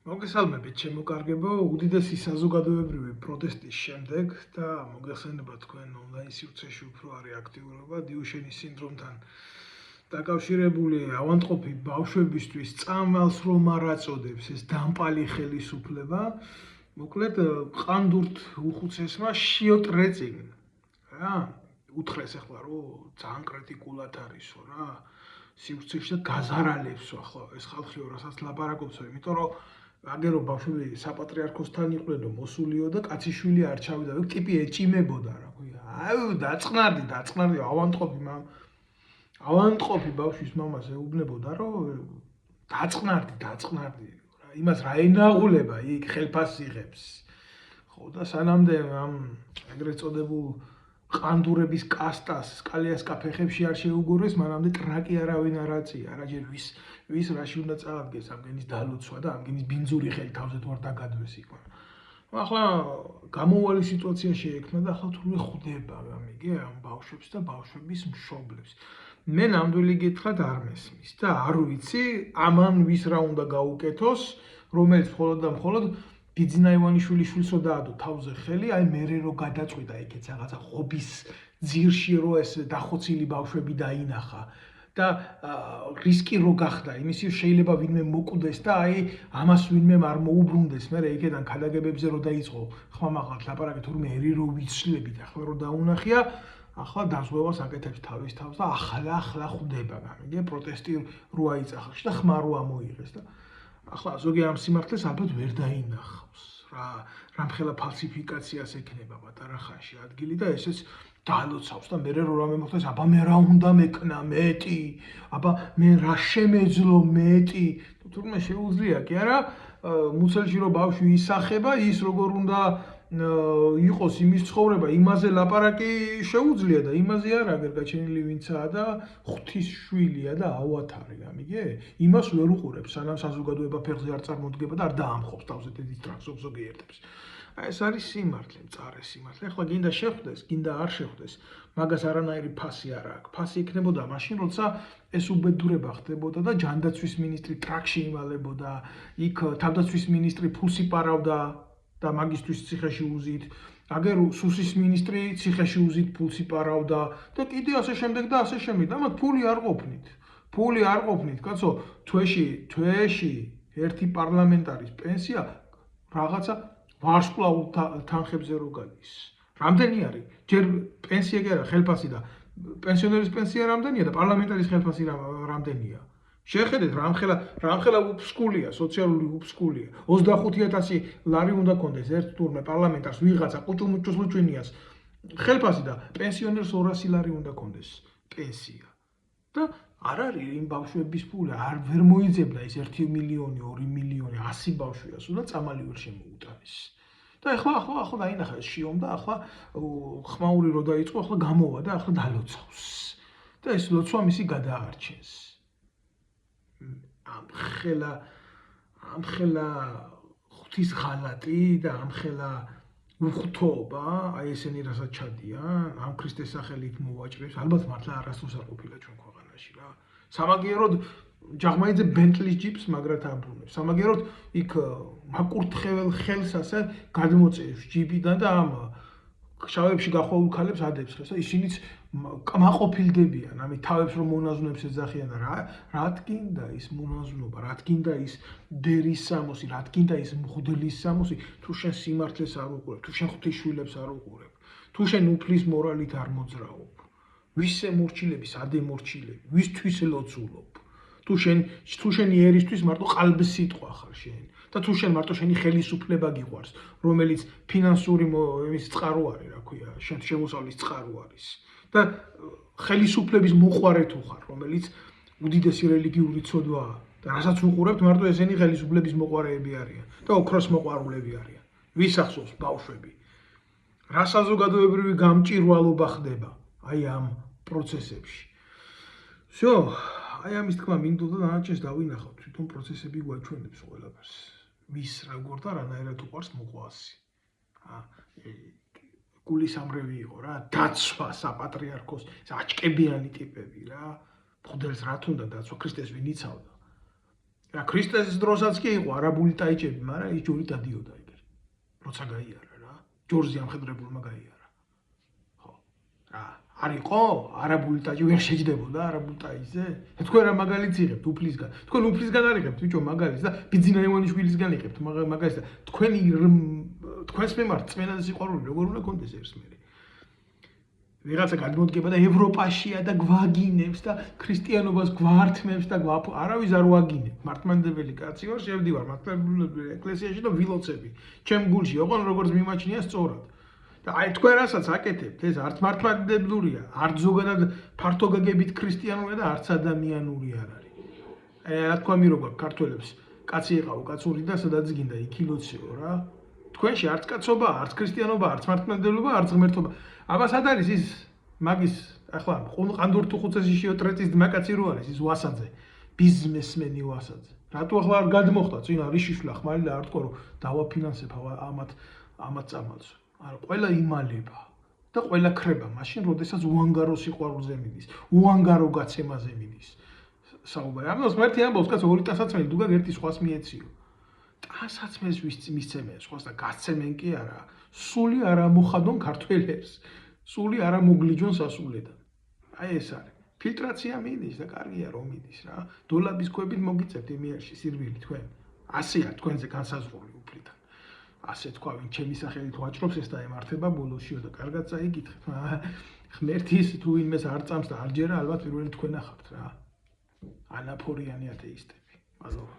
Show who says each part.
Speaker 1: მოგესალმებით, ჩემო კარგებო, უდიდესი საზოგადოებრივი პროტესტის შემდეგ და მოგეხსენება თქვენ ონლაინ სივრცეში უფრო არის აქტიურობა დიუშენის სინდრომთან დაკავშირებული ავადმყოფი ბავშვებისთვის წამალს რომ არ აწოდებს ეს დამპალი ხელისუფლება, მოკლედ ყანდურთ უხუცესმა შეოტრეწინ რა, უთხრეს ახლა რომ ძალიან კრიტიკულად არისო რა, სივრცეში და გაზარალებსო ახლა ეს ხალხიო რასაც ლაპარაკობსო, იმიტომ რომ აგერო ბავშვები საპატრიარქოსთან იყვნენ მოსულიო და კაციშვილი არ ჩავიდა, ეგ ტიპი ეჭიმებოდა რა ქვია. აი დაწყნარდი ავადმყოფი ბავშვის მამას ეუბნებოდა რომ დაწყნარდი რა იმას რა ენაღულება იქ ხელფასს იღებს. ხო და სანამდე ამ ეგრეთ წოდებულ ყანდურების კასტას სკალიასკა ფეხებში არ შეუგორეს, მანამდე ტრაკი არავინ არ აწია, არაჯერ ვის რაში უნდა წაადგეს ამგენის დალოცვა და ამგენის ბინძური ხელი თავზე თუ არ დაგადვეს იქ. ახლა გამოუვალი სიტუაცია შეექმნა და ახლა თურმე ხვდება გამიგე ამ ბავშვებს და ბავშვების მშობლებს. მე ნამდვილი გითხრათ არ მესმის და არ ვიცი ამან ვის რა უნდა გაუკეთოს, რომელიც მხოლოდ და მხოლოდ ბიძინა ივანიშვილის შვილს რო დაადო თავზე ხელი, აი მერე რო გადაწყვიტა იქეთ რაღაცა ღობის ძირში რო ეს დახოცილი ბავშვები დაინახა და რისკი რო გახდა, იმისი შეიძლება ვინმე მოკვდეს და აი ამას ვინმე არ მოუბრუნდეს, მერე იქიდან ქადაგებებზე რო დაიწყო ხმამაღლად ლაპარაკი თურმე ერი რო ვიცლებით, ახლა რო დაუნახია, ახლა დაზღვევას აკეთებს თავის თავს და ახლა ხვდება გამიგე პროტესტი რო აიწახა და ხმა რო ამოიღეს და ახლა ზოგი ამ სიმართლეს ალბათ ვერ დაინახავს რა რამხელა ფალსიფიკაციას ექნება პატარა ხანში ადგილი და ესეც დალოცავს და მე რო რამე მოხდეს აბა მე რა უნდა მექნა მეტი აბა მე რა შემეძლო მეტი თურმე შეუძლია კი არა მუცელში რო ბავშვი ისახება ის როგორ უნდა იყოს იმის ცხოვრება იმაზე ლაპარაკი შეუძლია და იმაზე არ აგერ გაჩენილი ვინცაა და ღვთის შვილია და ავათარი გამიგე იმას ვერ უყურებს სანამ საზოგადოება ფეხზე არ წარმოდგება და არ დაამხობს თავზე დედის ტრანსობს ზოგიერთებს ეს არის სიმართლე მწარე სიმართლე ახლა გინდა შეხვდეს გინდა არ შეხვდეს მაგას არანაირი ფასი არ აქვს ფასი იქნებოდა მაშინ როცა ეს უბედურება ხდებოდა და ჯანდაცვის მინისტრი ტრაქში იმალებოდა იქ თავდაცვის მინისტრი ფულს იპარავდა და მაგისტრის ციხეში უზით, აგერ სუსის მინისტრი ციხეში უზით ფულს იპარავდა და კიდე ასე შემდეგ და ასე შემდეგ და მათ ფული არ ყოფნით, კაცო, თვეში ერთი პარლამენტარის პენსია რაღაცა ვარსკვლავურ თანხებზე რო გადის. რამდენი არის? ჯერ პენსია კი არა, ხელფასი და პენსიონერის პენსია რამდენია და პარლამენტარის ხელფასი რამდენია? შეხედეთ რამხელა უფსკულია, სოციალური უფსკულია. 25,000 ლარი უნდა კონდეს ერთ თურმე პარლამენტარს ვიღაცა ყუჭუმუჭოს ლუჩვინიას ხელფასი და პენსიონერს 200 ლარი უნდა კონდეს პენსია. და არ არის იმ ბავშვების ფული, არ ვერ მოიძებნა ის 1 მილიონი, 2 მილიონი, 100 ბავშვია, სულ და წამალი ვერ შემოუტანის. და ახლა დაინახა ეს შიომ და ახლა ხმაური რო დაიწყო, ახლა გამოვა და ახლა დალოცავს. და ეს ლოცვა მისი გადაარჩენს. ამხელა ღვთის ღალატი და ამხელა უხთობა, აი ესენი რასაც ჩადიან, ამ ქრისტეს სახელით მოვაჭრებს, ალბათ მართლა არასდროს არ ყოფილა ჩვენ ქვეყანაში რა. სამაგიეროდ ჯაღმაიძე ბენტლის ჯიპს მაგრად აბრუნებს. სამაგიეროდ იქ მაკურთხეულ ხელს ასე გადმოწევს ჯიპიდან და ამ შავებში გახვეულ ქალებს ადებს და ისინიც კმაყოფილდებიან, ამით თავებს რომ მონაზვნებს ეძახიან და რა თქინდა ის მონაზვნობა, რა თქინდა ის დერის სამოსი, რა თქინდა ის მღვდლის სამოსი, თუ შენ სიმართლეს არ უყურებ, თუ შენ ღვთისშვილებს არ უყურებ, თუ შენ უფლის მორალით არ მოძრაობ, ვისე მორჩილები, სადე მორჩილები, ვისთვის ლოცულობ, თუ შენი ერისთვის მარტო ყალბის სიტყვა ხარ შენ. და თუ შენ მარტო შენი ხელისუფლება გიყვარს, რომელიც ფინანსური იმის წყარო არის, რა ქვია, შენ შემოსავლის წყარო არის. და ხელისუფლების მოყვარე თუ ხარ, რომელიც უდიდესი რელიგიური ცოდვაა და რასაც უყურებთ, მარტო ესენი ხელისუფლების მოყვარეები არიან და ოქროს მოყვარულები არიან. ვის ახსოვს ბავშვები? რა საზოგადოებრივი გამჭირვალობა ხდება აი ამ პროცესებში. всё, აი ამის თქმა მინდოდა დანარჩენს დავინახავთ, თვითონ პროცესები გვაჩვენებს ყველაფერს. ვის როგორ და რანაირად უყარს მოყვასი. გულისამრევი იყო რა, დაცვა საპატრიარქოს, აჭკებიანი ტიპები რა. მღვდელს რა თუნდა დაცვა, ქრისტეს ვინ იცავდა? რა ქრისტეს დროსაც კი იყო არაბული ტაიჭები, მაგრამ ის ჯორი დადიოდა ეგრე. როცა გაიარა რა. ჯორზე ამხედრებულმა გაიარა. ხო. რა, არ იყო არაბული ტაიჭი ვერ შეჯდებოდა არაბულ ტაიჭზე? თქვენ რა მაგალითს იღებთ უფლისგან? თქვენ უფლისგან არ იღებთ ბიჭო მაგალითს და ბიძინა ივანიშვილისგან იღებთ მაგალითს და თქვენს მიმართ წმენაძე სიყვარული როგორ უნდა გქონდეს ერთმანეთს? ვიღაცა გადმოდგება და ევროპაშია და გვაგინებს და ქრისტიანობას გვართმევს და არავის არ ვაგინებ. მართლმადიდებელი კაცი ვარ, შევდივარ მართლმადიდებელი ეკლესიაში და ვილოცები. ჩემ გულში ოღონდ როგორც მიმაჩნია სწორად. და აი თქვენ რასაც აკეთებთ, ეს არც მართლმადიდებლურია, არც ზოგადად ფართოგაგებით ქრისტიანულია და არც ადამიანური არ არის. რა თქვა მე როგორ ქართველებს კაცი იყავ, კაცური და სადაც გინდა იქ ილოცეო რა. თქვენში არც კაცობა, არც ქრისტიანობა, არც მართლმადიდებლობა, არც ღმერთობა. აბა სად არის ის მაგის ახლა ყანდურ თუ ხუცესიშიო ტრეტის დმაკაცი რო არის ის ვასაძე ბიზნესმენი ვასაძე რატო ახლა არ გადმოხდა წინა რიშიშვილა ხმალი და არ თქვა რომ დავაფინანსებ ამათ წამალს არა ყველა იმალება და ყველა ქრება მაშინ როდესაც უანგარო სიყვარულზე მიდის უანგარო გაცემაზე მიდის საუბარი ამას მერტი ამბობს კაცო ორი ტანსაცმელი დუგა ერთი სხვას მიეციო ტანსაცმელს მისცემენ სხვას და გაცემენ კი არა სული არ ამოხადონ ქართველებს სული არ ამოგლიჯონ სასულედან. აი ეს არის. ფილტრაცია მიდის და კარგია რომ მიდის რა. დოლაბის ქვებით მოგიწევთ იმიერში სირვილი თქვენ. ასეა თქვენზე განსაზღვრული უფლიდან. ასე თქვა ვინ ჩემი სახელით ვაჭრობს ეს დაემართება ბოლოსიო და კარგად წაიკითხეთ. ღმერთის თუ ვინმეს არ წამს და არ ჯერა ალბათ პირველი თქვენ ახართ რა. ანაფორიანი ათეისტები. მადლობა.